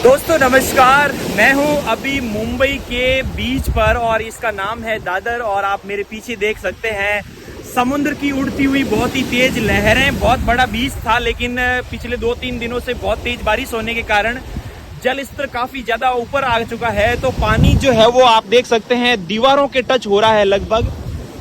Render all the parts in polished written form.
दोस्तों नमस्कार, मैं हूं अभी मुंबई के बीच पर और इसका नाम है दादर। और आप मेरे पीछे देख सकते हैं समुद्र की उड़ती हुई बहुत ही तेज लहरें। बहुत बड़ा बीच था, लेकिन पिछले 2-3 दिनों से बहुत तेज बारिश होने के कारण जल स्तर काफी ज्यादा ऊपर आ चुका है। तो पानी जो है वो आप देख सकते हैं दीवारों के टच हो रहा है लगभग।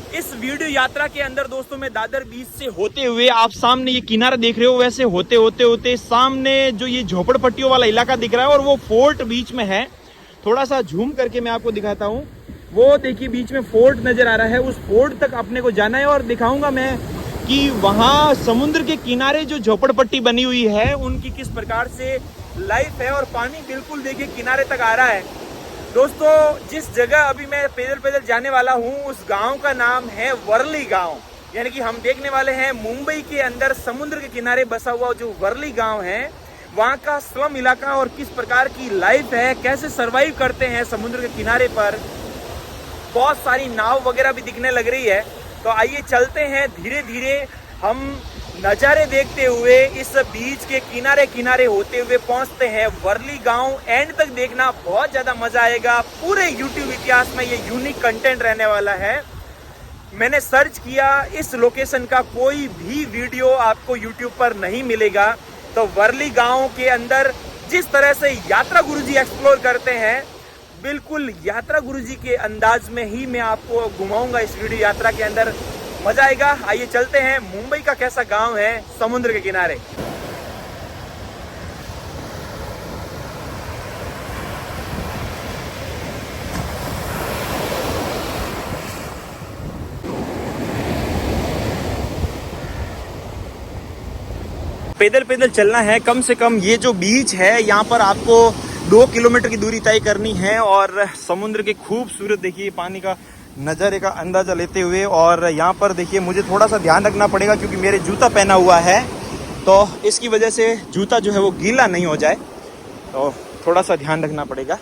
इस वीडियो यात्रा के अंदर दोस्तों मैं दादर बीच से होते हुए, आप सामने ये किनारा देख रहे हो, वैसे होते होते होते सामने जो ये झोपड़पट्टियों वाला इलाका दिख रहा है और वो फोर्ट बीच में है। थोड़ा सा झूम करके मैं आपको दिखाता हूँ। वो देखिए बीच में फोर्ट नजर आ रहा है, उस फोर्ट तक अपने को जाना है और दिखाऊंगा मैं कि वहाँ समुद्र के किनारे जो झोपड़पट्टी बनी हुई है उनकी किस प्रकार से लाइफ है। और पानी बिल्कुल देखिए किनारे तक आ रहा है। दोस्तों जिस जगह अभी मैं पैदल जाने वाला हूँ उस गांव का नाम है वर्ली गांव। यानी कि हम देखने वाले हैं मुंबई के अंदर समुद्र के किनारे बसा हुआ जो वर्ली गांव है, वहाँ का स्लम इलाका और किस प्रकार की लाइफ है, कैसे सरवाइव करते हैं समुद्र के किनारे पर। बहुत सारी नाव वगैरह भी दिखने लग रही है। तो आइए चलते हैं, धीरे धीरे हम नज़ारे देखते हुए इस बीच के किनारे किनारे होते हुए पहुंचते हैं वर्ली गांव। एंड तक देखना, बहुत ज़्यादा मज़ा आएगा। पूरे YouTube इतिहास में ये यूनिक कंटेंट रहने वाला है। मैंने सर्च किया, इस लोकेशन का कोई भी वीडियो आपको YouTube पर नहीं मिलेगा। तो वर्ली गांव के अंदर जिस तरह से यात्रा गुरुजी एक्सप्लोर करते हैं, बिल्कुल यात्रा गुरुजी के अंदाज में ही मैं आपको घुमाऊंगा इस वीडियो यात्रा के अंदर। मजा आएगा। आइए चलते हैं, मुंबई का कैसा गांव है समुद्र के किनारे। पैदल चलना है। कम से कम ये जो बीच है यहाँ पर आपको 2 किलोमीटर की दूरी तय करनी है। और समुद्र के खूबसूरत देखिए पानी का नज़ारे का अंदाजा लेते हुए, और यहाँ पर देखिए मुझे थोड़ा सा ध्यान रखना पड़ेगा क्योंकि मेरे जूता पहना हुआ है, तो इसकी वजह से जूता जो है वो गीला नहीं हो जाए, तो थोड़ा सा ध्यान रखना पड़ेगा।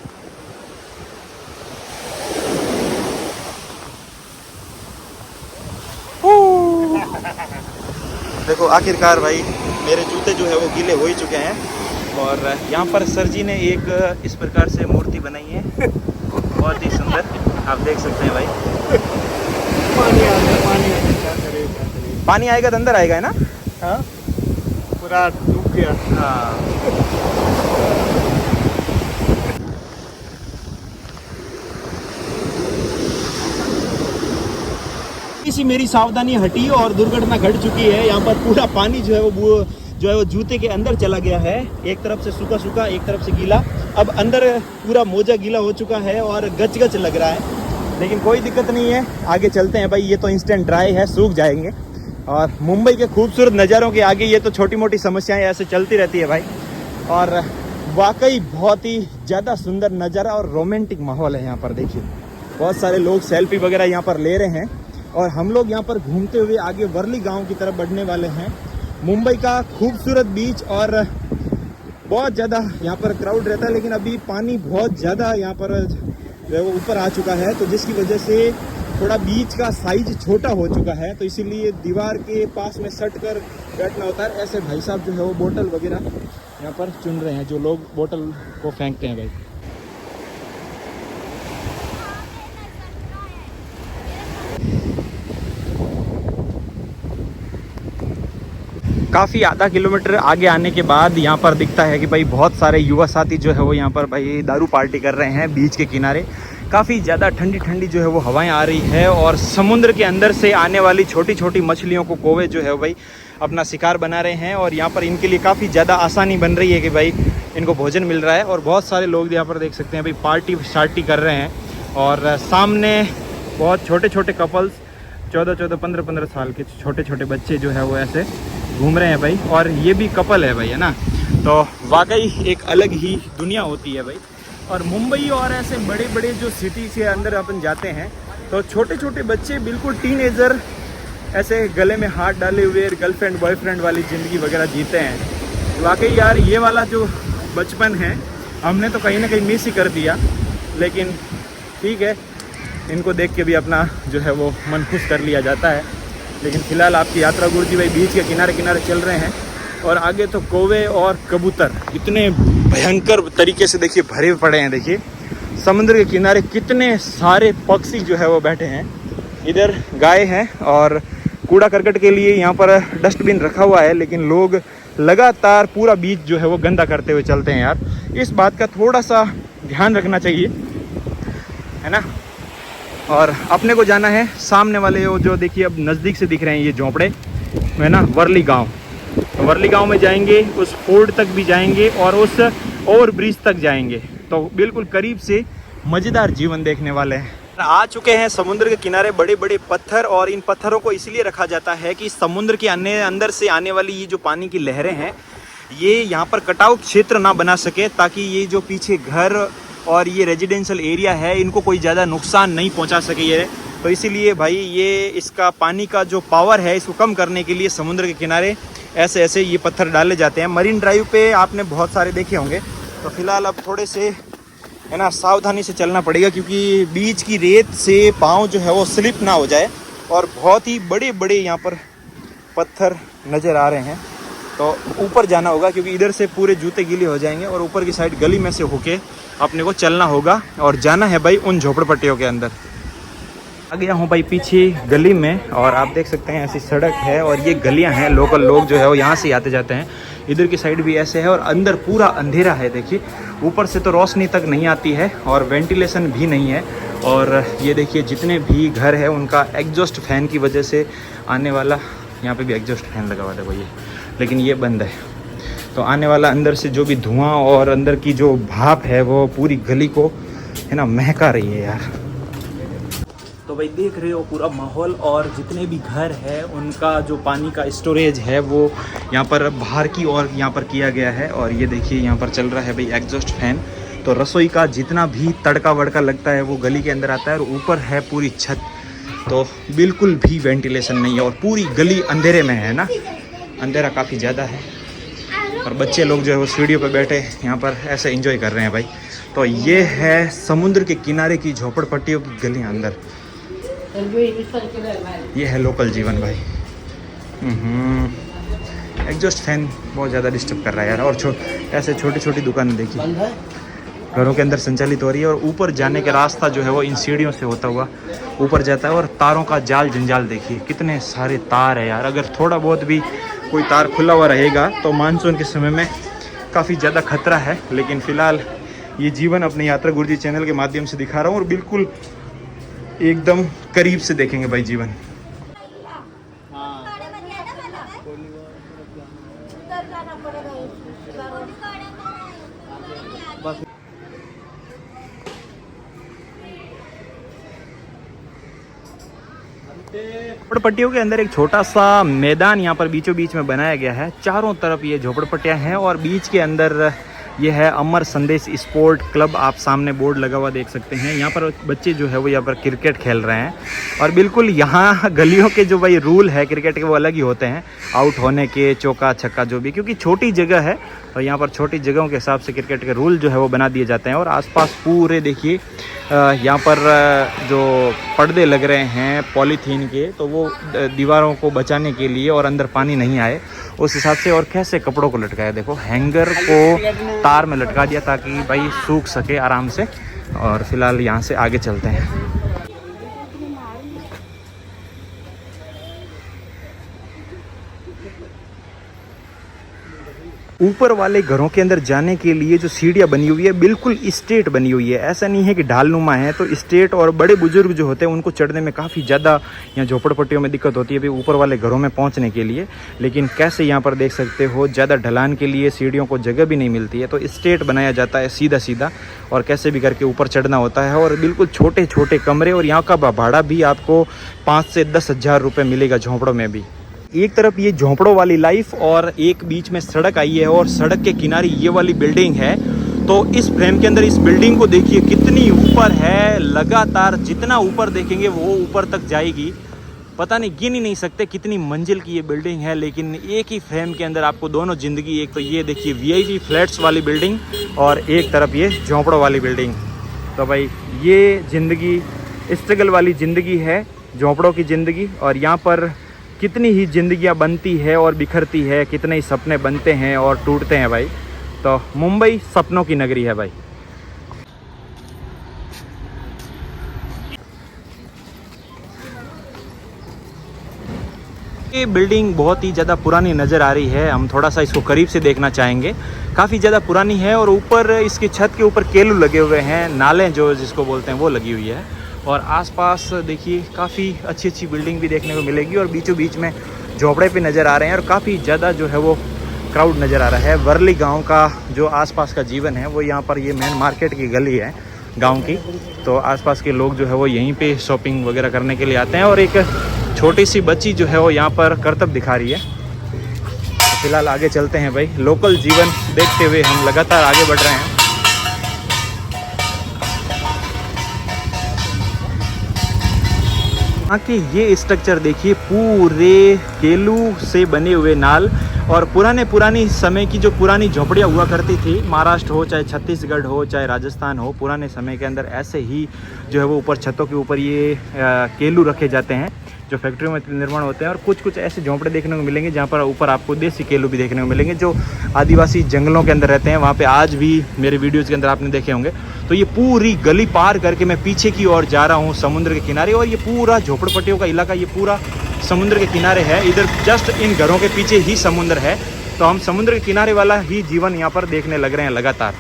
देखो आखिरकार भाई मेरे जूते जो है वो गीले हो ही चुके हैं। और यहाँ पर सर जी ने एक इस प्रकार से मूर्ति बनाई है, बहुत ही सुंदर, आप देख सकते हैं भाई। पानी आएगा तो अंदर आएगा, है ना? हाँ पूरा डूब गया। हाँ इसी मेरी सावधानी हटी और दुर्घटना घट चुकी है। यहाँ पर पूरा पानी जो है वो जूते के अंदर चला गया है। एक तरफ से सूखा सूखा, एक तरफ से गीला। अब अंदर पूरा मोजा गीला हो चुका है और गच लग रहा है, लेकिन कोई दिक्कत नहीं है। आगे चलते हैं भाई, ये तो इंस्टेंट ड्राई है, सूख जाएंगे। और मुंबई के खूबसूरत नज़ारों के आगे ये तो छोटी मोटी समस्याएं ऐसे चलती रहती है भाई। और वाकई बहुत ही ज़्यादा सुंदर नज़ारा और रोमांटिक माहौल है यहाँ पर। देखिए बहुत सारे लोग सेल्फी वगैरह यहाँ पर ले रहे हैं और हम लोग यहाँ पर घूमते हुए आगे वर्ली गाँव की तरफ बढ़ने वाले हैं। मुंबई का खूबसूरत बीच, और बहुत ज़्यादा यहाँ पर क्राउड रहता है, लेकिन अभी पानी बहुत ज़्यादा यहाँ पर जो है वो ऊपर आ चुका है, तो जिसकी वजह से थोड़ा बीच का साइज छोटा हो चुका है, तो इसीलिए दीवार के पास में सट कर बैठना होता है। ऐसे भाई साहब जो है वो बोतल वगैरह यहाँ पर चुन रहे हैं, जो लोग बोतल को फेंकते हैं भाई। काफ़ी आधा किलोमीटर आगे आने के बाद यहाँ पर दिखता है कि भाई बहुत सारे युवा साथी जो है वो यहाँ पर भाई दारू पार्टी कर रहे हैं बीच के किनारे। काफ़ी ज़्यादा ठंडी ठंडी जो है वो हवाएं आ रही है और समुद्र के अंदर से आने वाली छोटी छोटी मछलियों को कौवे जो है भाई अपना शिकार बना रहे हैं। और यहाँ पर इनके लिए काफ़ी ज़्यादा आसानी बन रही है कि भाई इनको भोजन मिल रहा है। और बहुत सारे लोग यहाँ पर देख सकते हैं भाई पार्टी शार्टी कर रहे हैं। और सामने बहुत छोटे छोटे कपल्स, 14-14, 15-15 साल के छोटे छोटे बच्चे जो है वो ऐसे घूम रहे हैं भाई। और ये भी कपल है भाई, है ना? तो वाकई एक अलग ही दुनिया होती है भाई। और मुंबई और ऐसे बड़े बड़े जो सिटी के अंदर अपन जाते हैं तो छोटे छोटे बच्चे बिल्कुल टीनेजर ऐसे गले में हाथ डाले हुए गर्लफ्रेंड बॉयफ्रेंड वाली ज़िंदगी वगैरह जीते हैं। वाकई यार ये वाला जो बचपन है हमने तो कहीं ना कहीं मिस ही कर दिया, लेकिन ठीक है, इनको देख के भी अपना जो है वो मन खुश कर लिया जाता है। लेकिन फ़िलहाल आपकी यात्रा गुरुजी भाई बीच के किनारे किनारे चल रहे हैं और आगे तो कौवे और कबूतर इतने भयंकर तरीके से देखिए भरे पड़े हैं। देखिए समुद्र के किनारे कितने सारे पक्षी जो है वो बैठे हैं। इधर गाय है और कूड़ा करकट के लिए यहाँ पर डस्टबिन रखा हुआ है, लेकिन लोग लगातार पूरा बीच जो है वो गंदा करते हुए चलते हैं यार। इस बात का थोड़ा सा ध्यान रखना चाहिए, है ना। और अपने को जाना है सामने वाले वो जो देखिए अब नज़दीक से दिख रहे हैं ये झोंपड़े, है ना, वर्ली गांव। तो वर्ली गांव में जाएंगे, उस फोर्ट तक भी जाएंगे और उस ओवर ब्रिज तक जाएंगे। तो बिल्कुल करीब से मज़ेदार जीवन देखने वाले हैं। आ चुके हैं समुद्र के किनारे बड़े बड़े पत्थर, और इन पत्थरों को इसलिए रखा जाता है कि समुद्र के अंदर से आने वाली ये जो पानी की लहरें हैं ये यहाँ पर कटाव क्षेत्र ना बना सके, ताकि ये जो पीछे घर और ये रेजिडेंशियल एरिया है इनको कोई ज़्यादा नुकसान नहीं पहुँचा सके ये। तो इसीलिए भाई ये इसका पानी का जो पावर है इसको कम करने के लिए समुद्र के किनारे ऐसे ऐसे ये पत्थर डाले जाते हैं। मरीन ड्राइव पे आपने बहुत सारे देखे होंगे। तो फिलहाल अब थोड़े से, है ना, सावधानी से चलना पड़ेगा, क्योंकि बीच की रेत से पाँव जो है वो स्लिप ना हो जाए। और बहुत ही बड़े बड़े यहाँ पर पत्थर नज़र आ रहे हैं। तो ऊपर जाना होगा, क्योंकि इधर से पूरे जूते गीले हो जाएंगे और ऊपर की साइड गली में से होके अपने को चलना होगा और जाना है भाई उन झोपड़पट्टियों के अंदर। आ गया हूँ भाई पीछे गली में, और आप देख सकते हैं ऐसी सड़क है और ये गलियाँ हैं। लोकल लोग जो है वो यहाँ से आते जाते हैं। इधर की साइड भी ऐसे है और अंदर पूरा अंधेरा है। देखिए ऊपर से तो रोशनी तक नहीं आती है और वेंटिलेशन भी नहीं है। और ये देखिए जितने भी घर है उनका एग्जॉस्ट फैन की वजह से आने वाला, यहाँ पे भी एग्जॉस्ट फैन लगा हुआ था भैया, लेकिन ये बंद है। तो आने वाला अंदर से जो भी धुआं और अंदर की जो भाप है वो पूरी गली को, है ना, महका रही है यार। तो भाई देख रहे हो पूरा माहौल, और जितने भी घर है उनका जो पानी का स्टोरेज है वो यहाँ पर बाहर की ओर यहाँ पर किया गया है। और ये देखिए यहाँ पर चल रहा है भाई एग्जॉस्ट फैन। तो रसोई का जितना भी तड़का वड़का लगता है वो गली के अंदर आता है, और ऊपर है पूरी छत। तो बिल्कुल भी वेंटिलेशन नहीं है और पूरी गली अंधेरे में है ना, अंधेरा काफ़ी ज़्यादा है। और बच्चे लोग जो है वो सीढ़ियों पर बैठे यहाँ पर ऐसे एंजॉय कर रहे हैं भाई। तो ये है समुद्र के किनारे की झोपड़पट्टियों की गलियाँ अंदर। ये है लोकल जीवन भाई। एग्जॉस्ट फैन बहुत ज़्यादा डिस्टर्ब कर रहा है यार। और ऐसे छोटी छोटी दुकानें देखिए घरों के अंदर संचालित हो रही है। और ऊपर जाने का रास्ता जो है वो इन सीढ़ियों से होता हुआ ऊपर जाता है। और तारों का जाल जंजाल देखिए, कितने सारे तार है यार। अगर थोड़ा बहुत भी कोई तार खुला हुआ रहेगा तो मानसून के समय में काफ़ी ज़्यादा खतरा है। लेकिन फ़िलहाल ये जीवन अपने यात्रा गुरुजी चैनल के माध्यम से दिखा रहा हूँ, और बिल्कुल एकदम करीब से देखेंगे भाई जीवन। झोपड़पट्टियों के अंदर एक छोटा सा मैदान यहाँ पर बीचों बीच में बनाया गया है। चारों तरफ ये झोपड़पट्टियाँ हैं और बीच के अंदर ये है अमर संदेश स्पोर्ट क्लब। आप सामने बोर्ड लगा हुआ देख सकते हैं। यहाँ पर बच्चे जो है वो यहाँ पर क्रिकेट खेल रहे हैं। और बिल्कुल यहाँ गलियों के जो भाई रूल है क्रिकेट के वो अलग ही होते हैं, आउट होने के, चौका छक्का जो भी, क्योंकि छोटी जगह है और यहाँ पर छोटी जगहों के हिसाब से क्रिकेट के रूल जो है वो बना दिए जाते हैं। और आसपास पूरे देखिए यहाँ पर जो पर्दे लग रहे हैं पॉलीथीन के, तो वो दीवारों को बचाने के लिए और अंदर पानी नहीं आए उस हिसाब से। और कैसे कपड़ों को लटकाया, देखो हैंगर को तार में लटका दिया ताकि भाई सूख सके आराम से। और फिलहाल यहाँ से आगे चलते हैं। ऊपर वाले घरों के अंदर जाने के लिए जो सीढ़ियाँ बनी हुई है बिल्कुल स्ट्रेट बनी हुई है, ऐसा नहीं है कि ढालनुमा है। तो स्ट्रेट, और बड़े बुजुर्ग जो होते हैं उनको चढ़ने में काफ़ी ज़्यादा यहाँ झोपड़पट्टियों में दिक्कत होती है भाई ऊपर वाले घरों में पहुँचने के लिए। लेकिन कैसे यहाँ पर देख सकते हो ज़्यादा ढलान के लिए सीढ़ियों को जगह भी नहीं मिलती है, तो स्ट्रेट बनाया जाता है सीधा सीधा, और कैसे भी करके ऊपर चढ़ना होता है। और बिल्कुल छोटे छोटे कमरे, और यहाँ का भाड़ा भी आपको 5 से 10 हज़ार रुपये मिलेगा झोंपड़ों में भी। एक तरफ ये झोंपड़ों वाली लाइफ और एक बीच में सड़क आई है, और सड़क के किनारे ये वाली बिल्डिंग है। तो इस फ्रेम के अंदर इस बिल्डिंग को देखिए कितनी ऊपर है। लगातार जितना ऊपर देखेंगे वो ऊपर तक जाएगी। पता नहीं, गिन ही नहीं सकते कितनी मंजिल की ये बिल्डिंग है। लेकिन एक ही फ्रेम के अंदर आपको दोनों ज़िंदगी, एक तो ये देखिए VIP फ्लैट्स वाली बिल्डिंग और एक तरफ ये झोंपड़ों वाली बिल्डिंग। तो भाई ये ज़िंदगी स्ट्रगल वाली ज़िंदगी है, झोंपड़ों की ज़िंदगी। और यहाँ पर कितनी ही ज़िंदगियाँ बनती है और बिखरती है, कितने ही सपने बनते हैं और टूटते हैं भाई। तो मुंबई सपनों की नगरी है भाई। ये बिल्डिंग बहुत ही ज़्यादा पुरानी नज़र आ रही है, हम थोड़ा सा इसको करीब से देखना चाहेंगे। काफ़ी ज़्यादा पुरानी है और ऊपर इसकी छत के ऊपर केलू लगे हुए हैं, नालें जो जिसको बोलते हैं वो लगी हुई है। और आसपास देखिए काफ़ी अच्छी अच्छी बिल्डिंग भी देखने को मिलेगी और बीचों बीच में झोपड़े भी नज़र आ रहे हैं और काफ़ी ज़्यादा जो है वो क्राउड नज़र आ रहा है। वर्ली गाँव का जो आसपास का जीवन है वो यहाँ पर, ये मेन मार्केट की गली है गाँव की, तो आसपास के लोग जो है वो यहीं पे शॉपिंग वगैरह करने के लिए आते हैं। और एक छोटी सी बच्ची जो है वो यहाँ पर करतब दिखा रही है। तो फिलहाल आगे चलते हैं भाई, लोकल जीवन देखते हुए हम लगातार आगे बढ़ रहे हैं। यहाँ के ये स्ट्रक्चर देखिए, पूरे केलू से बने हुए नाल और पुरानी समय की जो पुरानी झोपड़ियाँ हुआ करती थी, महाराष्ट्र हो चाहे छत्तीसगढ़ हो चाहे राजस्थान हो, पुराने समय के अंदर ऐसे ही जो है वो ऊपर छतों के ऊपर ये केलू रखे जाते हैं जो फैक्ट्रियों में निर्माण होते हैं। और कुछ ऐसे झोंपड़े देखने को मिलेंगे जहाँ पर ऊपर आपको देसी केलू भी देखने को मिलेंगे जो आदिवासी जंगलों के अंदर रहते हैं। वहाँ पे आज भी मेरे वीडियोज़ के अंदर आपने देखे होंगे। तो ये पूरी गली पार करके मैं पीछे की ओर जा रहा हूँ समुद्र के किनारे, और ये पूरा झोपड़पट्टियों का इलाका ये पूरा समुद्र के किनारे है। इधर जस्ट इन घरों के पीछे ही समुद्र है, तो हम समुद्र के किनारे वाला ही जीवन यहाँ पर देखने लग रहे हैं लगातार।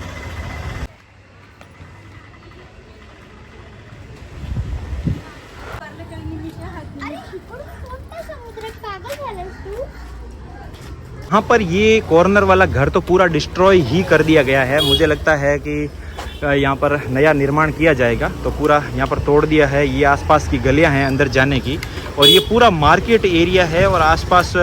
यहाँ पर ये कॉर्नर वाला घर तो पूरा डिस्ट्रॉय ही कर दिया गया है। मुझे लगता है कि यहाँ पर नया निर्माण किया जाएगा, तो पूरा यहाँ पर तोड़ दिया है। ये आसपास की गलियाँ हैं अंदर जाने की, और ये पूरा मार्केट एरिया है। और आसपास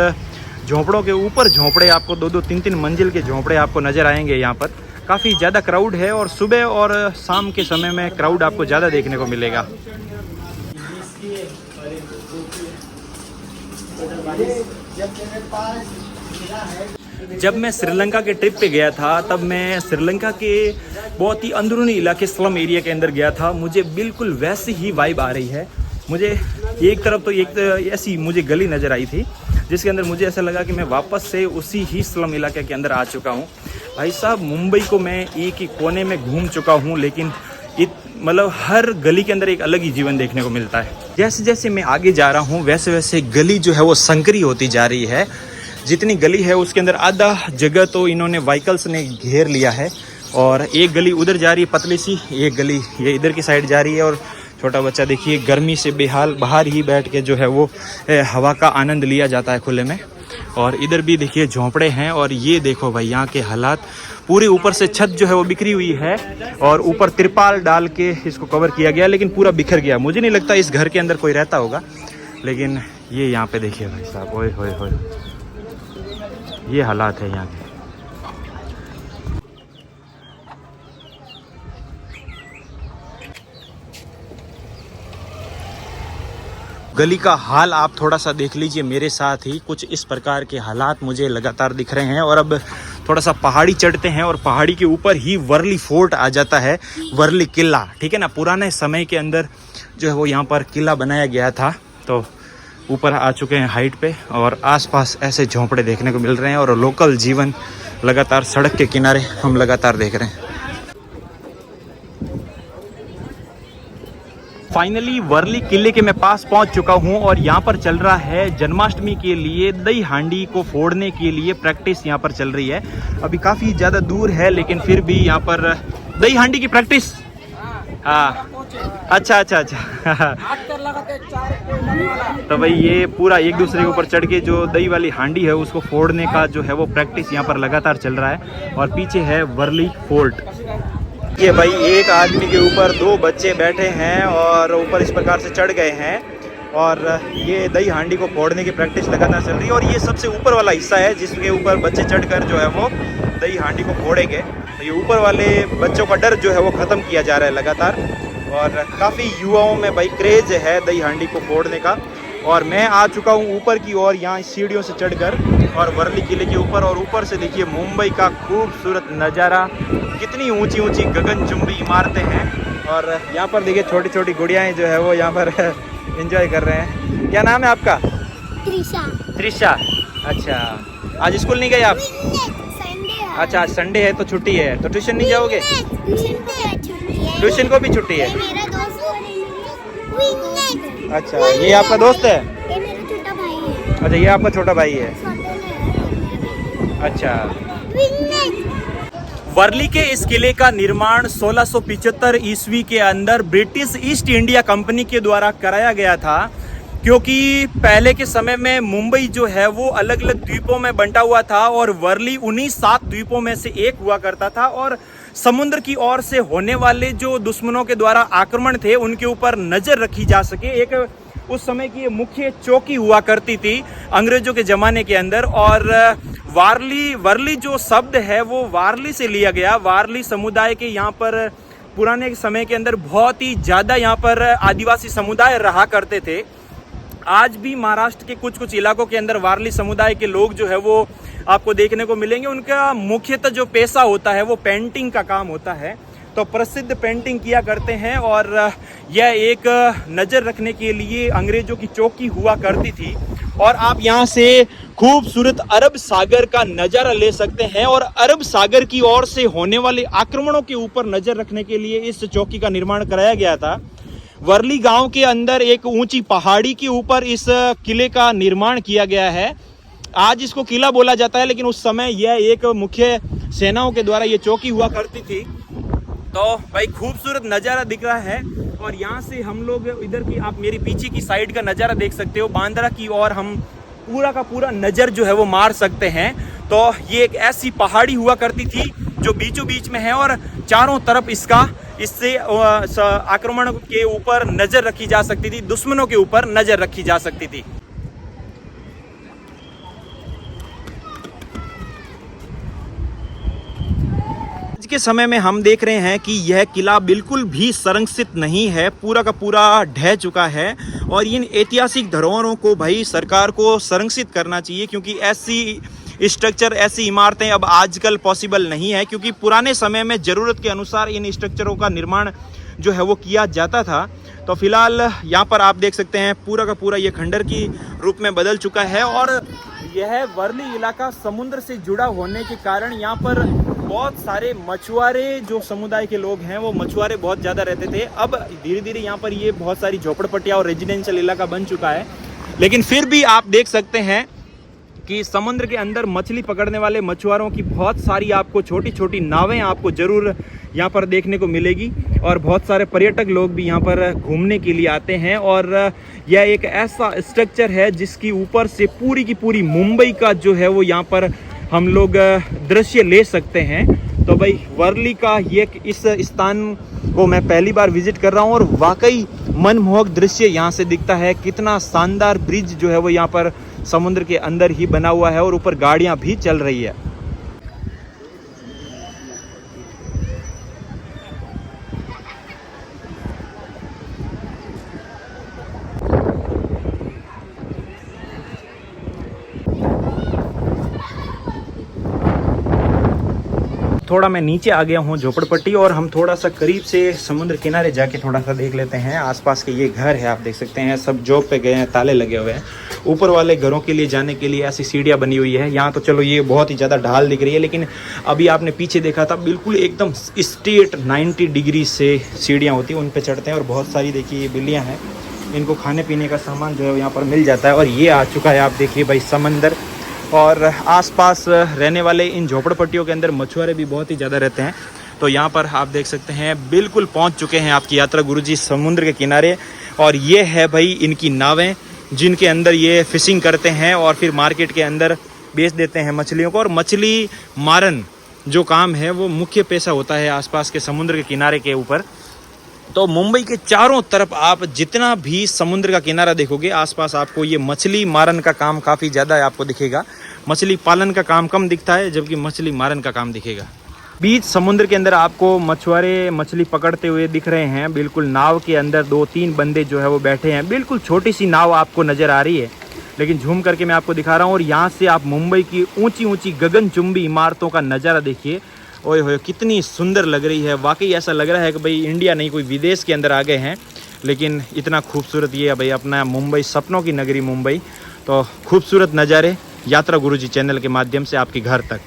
झोंपड़ों के ऊपर झोंपड़े आपको 2-2, 3-3 मंजिल के झोंपड़े आपको नज़र आएंगे। यहाँ पर काफ़ी ज़्यादा क्राउड है और सुबह और शाम के समय में क्राउड आपको ज़्यादा देखने को मिलेगा। जब मैं श्रीलंका के ट्रिप पे गया था तब मैं श्रीलंका के बहुत ही अंदरूनी इलाके स्लम एरिया के अंदर गया था। मुझे बिल्कुल वैसी ही वाइब आ रही है। मुझे एक तरफ तो एक ऐसी मुझे गली नज़र आई थी जिसके अंदर मुझे ऐसा लगा कि मैं वापस से उसी ही स्लम इलाके के अंदर आ चुका हूँ। भाई साहब, मुंबई को मैं एक ही कोने में घूम चुका हूँ, लेकिन मतलब हर गली के अंदर एक अलग ही जीवन देखने को मिलता है। जैसे जैसे मैं आगे जा रहा हूँ वैसे वैसे गली जो है वो संकरी होती जा रही है। जितनी गली है उसके अंदर आधा जगह तो इन्होंने व्हीकल्स ने घेर लिया है, और एक गली उधर जा रही है पतली सी, एक गली ये इधर की साइड जा रही है। और छोटा बच्चा देखिए गर्मी से बेहाल, बाहर ही बैठ के जो है वो हवा का आनंद लिया जाता है खुले में। और इधर भी देखिए झोंपड़े हैं, और ये देखो भाई यहाँ के हालात, पूरे ऊपर से छत जो है वो बिखरी हुई है और ऊपर तिरपाल डाल के इसको कवर किया गया, लेकिन पूरा बिखर गया। मुझे नहीं लगता इस घर के अंदर कोई रहता होगा, लेकिन ये यहाँ पे देखिए भाई साहब, ओए होए होए, ये हालात है यहाँ के। गली का हाल आप थोड़ा सा देख लीजिए मेरे साथ ही। कुछ इस प्रकार के हालात मुझे लगातार दिख रहे हैं। और अब थोड़ा सा पहाड़ी चढ़ते हैं और पहाड़ी के ऊपर ही वर्ली फोर्ट आ जाता है, वर्ली किला, ठीक है ना। पुराने समय के अंदर जो है वो यहाँ पर किला बनाया गया था। तो ऊपर आ चुके हैं हाइट पे, और आसपास ऐसे झोंपड़े देखने को मिल रहे हैं और लोकल जीवन लगातार सड़क के किनारे हम लगातार देख रहे हैं। फाइनली वर्ली किले के मैं पास पहुंच चुका हूं, और यहाँ पर चल रहा है जन्माष्टमी के लिए दही हांडी को फोड़ने के लिए प्रैक्टिस यहाँ पर चल रही है। अभी काफ़ी ज़्यादा दूर है, लेकिन फिर भी यहाँ पर दही हांडी की प्रैक्टिस। हाँ, अच्छा तो भाई ये पूरा एक दूसरे के ऊपर चढ़ के जो दही वाली हांडी है उसको फोड़ने का जो है वो प्रैक्टिस यहाँ पर लगातार चल रहा है। और पीछे है वर्ली फोर्ट। ये भाई एक आदमी के ऊपर 2 बच्चे बैठे हैं और ऊपर इस प्रकार से चढ़ गए हैं, और ये दही हांडी को फोड़ने की प्रैक्टिस लगातार चल रही है। और ये सबसे ऊपर वाला हिस्सा है जिसके ऊपर बच्चे चढ़कर जो है वो दही हांडी को फोड़ेंगे। तो ये ऊपर वाले बच्चों का डर जो है वो ख़त्म किया जा रहा है लगातार, और काफ़ी युवाओं में भाई क्रेज़ है दही हांडी को फोड़ने का। और मैं आ चुका हूँ ऊपर की ओर, यहाँ सीढ़ियों से चढ़कर, और वर्ली किले के ऊपर। और ऊपर से देखिए मुंबई का खूबसूरत नज़ारा, कितनी ऊंची ऊंची गगनचुंबी इमारतें हैं। और यहाँ पर देखिए छोटी छोटी गुड़ियाएँ जो है वो यहाँ पर एंजॉय कर रहे हैं। क्या नाम है आपका? त्रिशा। त्रिशा, अच्छा। आज स्कूल नहीं गए आप? संडे है। अच्छा, आज संडे है तो छुट्टी है, तो ट्यूशन नहीं जाओगे? ट्यूशन को छुट्टी है। ट्यूशन को भी छुट्टी है? ये मेरा दोस्त है। अच्छा, ये आपका दोस्त है? ये मेरा छोटा भाई है। अच्छा, ये आपका छोटा भाई है। अच्छा। वर्ली के इस किले का निर्माण 1675 ईस्वी के अंदर ब्रिटिश ईस्ट इंडिया कंपनी के द्वारा कराया गया था, क्योंकि पहले के समय में मुंबई जो है वो अलग अलग द्वीपों में बंटा हुआ था और वर्ली उन्हीं 7 द्वीपों में से एक हुआ करता था। और समुद्र की ओर से होने वाले जो दुश्मनों के द्वारा आक्रमण थे उनके ऊपर नजर रखी जा सके, एक उस समय की मुख्य चौकी हुआ करती थी अंग्रेजों के जमाने के अंदर। और वर्ली जो शब्द है वो वारली से लिया गया। वारली समुदाय के यहाँ पर पुराने समय के अंदर बहुत ही ज्यादा यहाँ पर आदिवासी समुदाय रहा करते थे। आज भी महाराष्ट्र के कुछ कुछ इलाकों के अंदर वारली समुदाय के लोग जो है वो आपको देखने को मिलेंगे। उनका मुख्यतः जो पेशा होता है वो पेंटिंग का काम होता है, तो प्रसिद्ध पेंटिंग किया करते हैं। और यह एक नज़र रखने के लिए अंग्रेजों की चौकी हुआ करती थी। और आप यहाँ से खूबसूरत अरब सागर का नज़ारा ले सकते हैं। और अरब सागर की ओर से होने वाले आक्रमणों के ऊपर नज़र रखने के लिए इस चौकी का निर्माण कराया गया था। वर्ली गांव के अंदर एक ऊंची पहाड़ी के ऊपर इस किले का निर्माण किया गया है। आज इसको किला बोला जाता है, लेकिन उस समय यह एक मुख्य सेनाओं के द्वारा ये चौकी हुआ करती थी। तो भाई खूबसूरत नज़ारा दिख रहा है। और यहाँ से हम लोग इधर की, आप मेरी पीछे की साइड का नज़ारा देख सकते हो, बांद्रा की ओर हम पूरा का पूरा नज़र जो है वो मार सकते हैं। तो ये एक ऐसी पहाड़ी हुआ करती थी जो बीचों बीच में है और चारों तरफ इससे आक्रमण के ऊपर नज़र रखी जा सकती थी, दुश्मनों के ऊपर नज़र रखी जा सकती थी। आज के समय में हम देख रहे हैं कि यह किला बिल्कुल भी संरक्षित नहीं है, पूरा का पूरा ढह चुका है। और इन ऐतिहासिक धरोहरों को भाई सरकार को संरक्षित करना चाहिए, क्योंकि ऐसी स्ट्रक्चर, ऐसी इमारतें अब आजकल पॉसिबल नहीं है, क्योंकि पुराने समय में ज़रूरत के अनुसार इन स्ट्रक्चरों का निर्माण जो है वो किया जाता था। तो फिलहाल यहाँ पर आप देख सकते हैं पूरा का पूरा ये खंडर की रूप में बदल चुका है। और यह वर्ली इलाका समुद्र से जुड़ा होने के कारण यहाँ पर बहुत सारे मछुआरे जो समुदाय के लोग हैं वो मछुआरे बहुत ज़्यादा रहते थे। अब धीरे धीरे यहाँ पर ये बहुत सारी झोपड़पट्टियाँ और रेजिडेंशियल इलाका बन चुका है, लेकिन फिर भी आप देख सकते हैं कि समुद्र के अंदर मछली पकड़ने वाले मछुआरों की बहुत सारी आपको छोटी छोटी नावें आपको ज़रूर यहाँ पर देखने को मिलेगी। और बहुत सारे पर्यटक लोग भी यहाँ पर घूमने के लिए आते हैं। और यह एक ऐसा स्ट्रक्चर है जिसकी ऊपर से पूरी की पूरी मुंबई का जो है वो यहाँ पर हम लोग दृश्य ले सकते हैं। तो भाई वर्ली का ये इस स्थान को मैं पहली बार विजिट कर रहा हूँ और वाकई मनमोहक दृश्य यहाँ से दिखता है। कितना शानदार ब्रिज जो है वो यहाँ पर समुद्र के अंदर ही बना हुआ है और ऊपर गाड़ियाँ भी चल रही है। थोड़ा मैं नीचे आ गया हूँ झोपड़पट्टी, और हम थोड़ा सा करीब से समुद्र किनारे जाके थोड़ा सा देख लेते हैं। आसपास के ये घर है, आप देख सकते हैं सब जॉब पे गए हैं, ताले लगे हुए हैं। ऊपर वाले घरों के लिए जाने के लिए ऐसी सीढ़ियाँ बनी हुई है। यहाँ तो चलो ये बहुत ही ज़्यादा ढाल दिख रही है, लेकिन अभी आपने पीछे देखा था बिल्कुल एकदम स्ट्रेट 90 डिग्री से सीढ़ियाँ होती हैं, उन पर चढ़ते हैं। और बहुत सारी देखिए ये बिल्लियाँ हैं, इनको खाने पीने का सामान जो है यहाँ पर मिल जाता है। और ये आ चुका है, आप देखिए भाई समंदर। और आसपास रहने वाले इन झोपड़पट्टियों के अंदर मछुआरे भी बहुत ही ज़्यादा रहते हैं। तो यहाँ पर आप देख सकते हैं बिल्कुल पहुँच चुके हैं आपकी यात्रा गुरुजी समुद्र के किनारे। और ये है भाई इनकी नावें जिनके अंदर ये फिशिंग करते हैं और फिर मार्केट के अंदर बेच देते हैं मछलियों को। और मछली मारन जो काम है वो मुख्य पेशा होता है आसपास के समुद्र के किनारे के ऊपर। तो मुंबई के चारों तरफ आप जितना भी समुद्र का किनारा देखोगे, आसपास आपको ये मछली मारन का काम काफ़ी ज़्यादा आपको दिखेगा। मछली पालन का काम कम दिखता है, जबकि मछली मारन का काम दिखेगा। बीच समुद्र के अंदर आपको मछुआरे मछली पकड़ते हुए दिख रहे हैं। बिल्कुल नाव के अंदर 2-3 बंदे जो है वो बैठे हैं। बिल्कुल छोटी सी नाव आपको नज़र आ रही है, लेकिन झूम करके मैं आपको दिखा रहा हूँ। और यहाँ से आप मुंबई की ऊंची ऊंची गगनचुंबी इमारतों का नज़ारा देखिए। ओए होए कितनी सुंदर लग रही है। वाकई ऐसा लग रहा है कि भाई इंडिया नहीं कोई विदेश के अंदर आ गए हैं। लेकिन इतना खूबसूरत ये है भाई अपना मुंबई, सपनों की नगरी मुंबई। तो खूबसूरत नज़ारे यात्रा गुरुजी चैनल के माध्यम से आपके घर तक।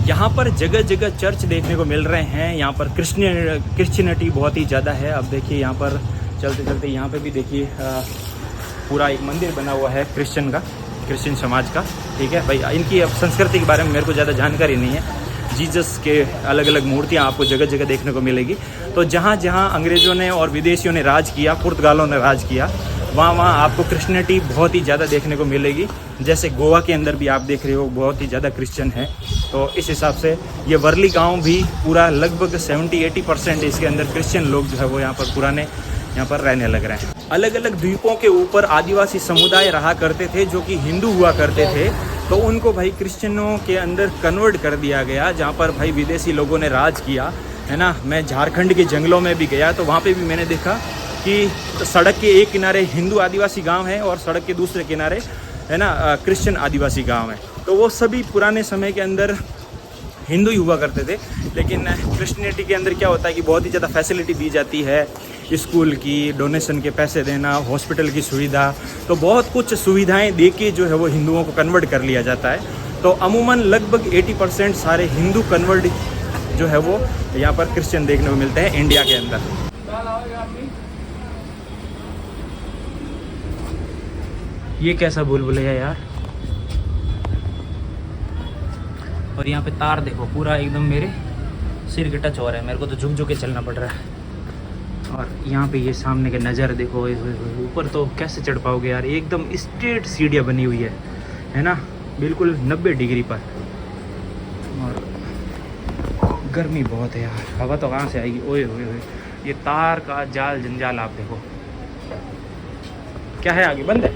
यहाँ पर जगह जगह चर्च देखने को मिल रहे हैं। यहाँ पर क्रिश्चियनिटी बहुत ही ज़्यादा है। अब देखिए यहाँ पर चलते चलते यहाँ पे भी देखिए पूरा एक मंदिर बना हुआ है क्रिश्चियन समाज का। ठीक है भाई, इनकी अब संस्कृति के बारे में मेरे को ज़्यादा जानकारी नहीं है। जीसस के अलग अलग मूर्तियाँ आपको जगह जगह देखने को मिलेगी। तो जहाँ जहाँ अंग्रेज़ों ने और विदेशियों ने राज किया, पुर्तगालों ने राज किया, वहाँ वहाँ आपको क्रिश्चियनिटी बहुत ही ज़्यादा देखने को मिलेगी। जैसे गोवा के अंदर भी आप देख रहे हो बहुत ही ज़्यादा क्रिश्चियन है। तो इस हिसाब से ये वर्ली गांव भी पूरा लगभग 70-80% इसके अंदर क्रिश्चियन लोग जो है वो यहाँ पर पुराने यहाँ पर रहने लग रहे हैं। अलग अलग द्वीपों के ऊपर आदिवासी समुदाय रहा करते थे जो कि हिंदू हुआ करते थे। तो उनको भाई क्रिश्चियनों के अंदर कन्वर्ट कर दिया गया, जहाँ पर भाई विदेशी लोगों ने राज किया है ना। मैं झारखंड के जंगलों में भी गया तो वहाँ पे भी मैंने देखा कि सड़क के एक किनारे हिंदू आदिवासी गांव है और सड़क के दूसरे किनारे है ना क्रिश्चियन आदिवासी गांव है। तो वो सभी पुराने समय के अंदर हिंदू ही हुआ करते थे। लेकिन क्रिश्चियनिटी के अंदर क्या होता है कि बहुत ही ज़्यादा फैसिलिटी दी जाती है, स्कूल की डोनेशन के पैसे देना, हॉस्पिटल की सुविधा, तो बहुत कुछ सुविधाएं दे के जो है वो हिंदुओं को कन्वर्ट कर लिया जाता है। तो अमूमन लगभग 80% सारे हिंदू कन्वर्ट जो है वो यहाँ पर क्रिश्चियन देखने को मिलते हैं इंडिया के अंदर। ये कैसा बुलबुल है यार। और यहाँ पे तार देखो पूरा एकदम मेरे सिर के टच हो रहा है, मेरे को तो झुक झुक के चलना पड़ रहा है। और यहाँ पे ये सामने के नज़ारे देखो, ऊपर तो कैसे चढ़ पाओगे यार, एकदम स्ट्रेट सीढ़ियाँ बनी हुई है ना, बिल्कुल 90 डिग्री पर। और गर्मी बहुत है यार, हवा तो कहाँ से आएगी। ओए ओए ओए, ये तार का जाल जंजाल आप देखो। क्या है आगे, बंद है?